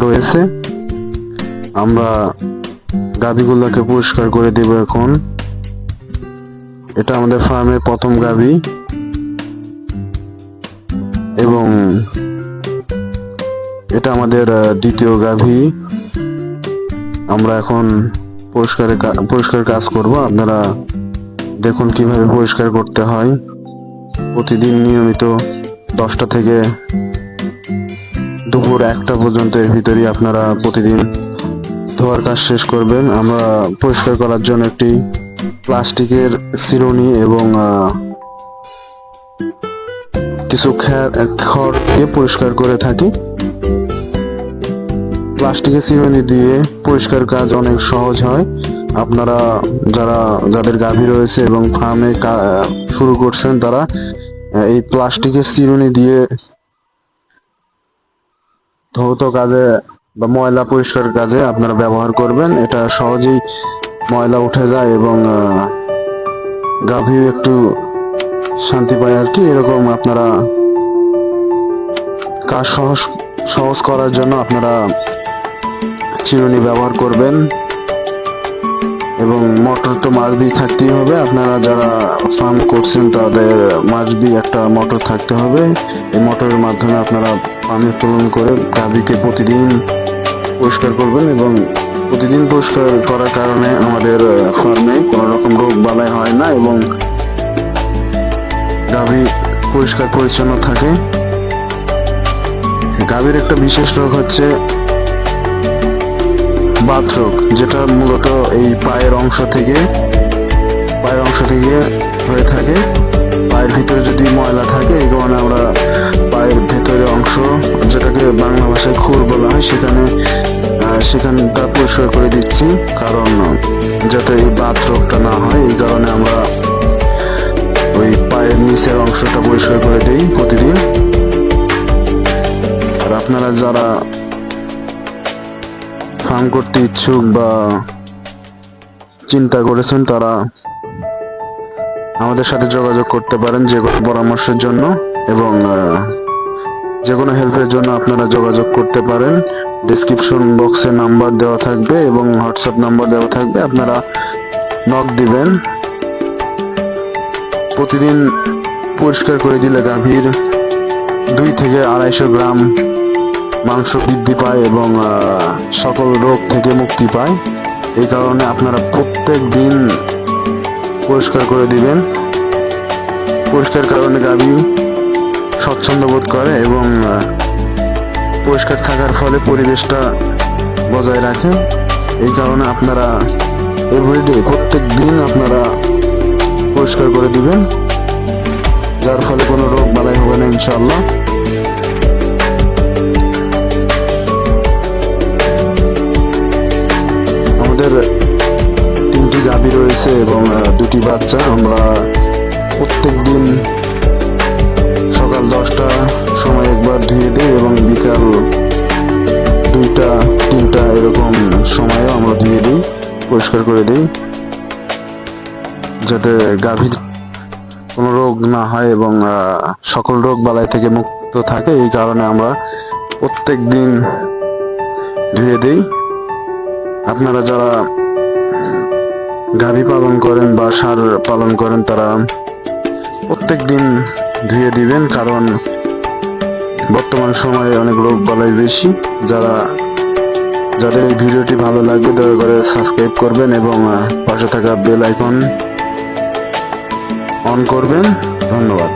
রয়েছে। আমরা গাভীগুলোকে পরিষ্কার করে দেব এখন। এটা আমাদের ফার্মের প্রথম গাভী এবং এটা আমাদের দ্বিতীয় গাভী। আমরা এখন পরিষ্কার কাজ করব। আপনারা দেখুন কিভাবে পরিষ্কার করতে হয়। প্রতিদিন নিয়মিত 10টা থেকে দুপুর 1টা পর্যন্ত এর ভিতরেই আপনারা প্রতিদিন ধোয়ার কাজ শেষ করবেন। আমরা পরিষ্কার করার জন্য একটি প্লাস্টিকের চিরুনি এবং কিছু খড় দিয়ে পরিষ্কার করে থাকি। প্লাস্টিকের চিরুনি দিয়ে পরিষ্কার কাজ অনেক সহজ হয়। আপনারা যাদের গাভী রয়েছে এবং ফার্মে শুরু করছেন, তারা এই প্লাস্টিকের চিরুনি দিয়ে ধৌত কাজে বা ময়লা পরিষ্কার কাজে আপনারা ব্যবহার করবেন। এটা সহজেই ময়লা উঠে যায় এবং গাভী একটু শান্তি পায় আর কি। এরকম আপনারা কাজ সহজ করার জন্য আপনারা চিরুনি ব্যবহার করবেন এবং মোটর তো মাস্টবি থাকতেই হবে। আপনারা যারা ফার্ম করছেন তাদের মাস্টবি একটা মোটর থাকতে হবে। এই মোটরের মাধ্যমে আপনারা পানি উত্তোলন করে গাভীকে প্রতিদিন পরিষ্কার করবেন এবং প্রতিদিন পরিষ্কার করার কারণে আমাদের ফার্মে কোনো রকম রোগ বালাই হয় না এবং গাভী পরিষ্কার পরিচ্ছন্ন থাকে। গাভীর একটা বিশেষ রোগ হচ্ছে বাত রোগ, যেটা মূলত এই পায়ের অংশ থেকে হয়ে থাকে। পায়ের ভিতরে যদি ময়লা থাকে, এই কারণে আমরা পায়ের ভেতরের অংশ, যেটাকে বাংলা ভাষায় খুর বলা হয়, সেখানটা পরিষ্কার করে দিচ্ছি, কারণ যাতে এই বাত রোগটা না হয়। এই কারণে আমরা ওই পায়ের নিচের অংশটা পরিষ্কার করে দিই প্রতিদিন। আর আপনারা যারা ফার্ম করতে ইচ্ছুক বা চিন্তা করেছেন, তারা আমাদের সাথে যোগাযোগ করতে পারেন যে কোনো পরামর্শের জন্য এবং যে কোনো হেল্পের জন্য আপনারা যোগাযোগ করতে পারেন। ডেসক্রিপশন বক্সে নাম্বার দেওয়া থাকবে এবং হোয়াটসঅ্যাপ নাম্বার দেওয়া থাকবে, আপনারা নক দিবেন। প্রতিদিন পরিষ্কার করে দিলে গাভীর 2 থেকে 250 গ্রাম মাংস বৃদ্ধি পায় এবং সকল রোগ থেকে মুক্তি পায়। এই কারণে আপনারা প্রত্যেক দিন পরিষ্কার করে দিবেন। পরিষ্কার কারণে গাভী স্বচ্ছন্দ বোধ করে এবং পরিষ্কার থাকার ফলে পরিবেশটা বজায় রাখে। এই কারণে আপনারা এভরিডে প্রত্যেক দিন আপনারা পরিষ্কার করে দিবেন, যার ফলে কোনো রোগ বালাই হবে না ইনশাআল্লাহ। আমাদের 3টি গাভী রয়েছে এবং 2টি বাচ্চা। আমরা প্রত্যেক দিন সকাল 10টা সময় একবার ধুয়ে দিই এবং বিকাল 2টা 3টা এরকম সময়ও আমরা ধুয়ে দিই, পরিষ্কার করে দিই, যাতে গাভীর কোনো রোগ না হয় এবং সকল রোগ বালাই থেকে মুক্ত থাকে। এই কারণে আমরা প্রত্যেক দিন ধুয়ে দিই। আপনারা যারা গাভী পালন করেন বা ষাঁড় পালন করেন, তারা প্রত্যেক দিন ধুয়ে দিবেন, কারণ বর্তমান সময়ে অনেক রোগ বালাই বেশি। যাদের এই ভিডিওটি ভালো লাগবে দয়া করে সাবস্ক্রাইব করবেন এবং পাশে থাকা বেল আইকন অন করবেন। ধন্যবাদ।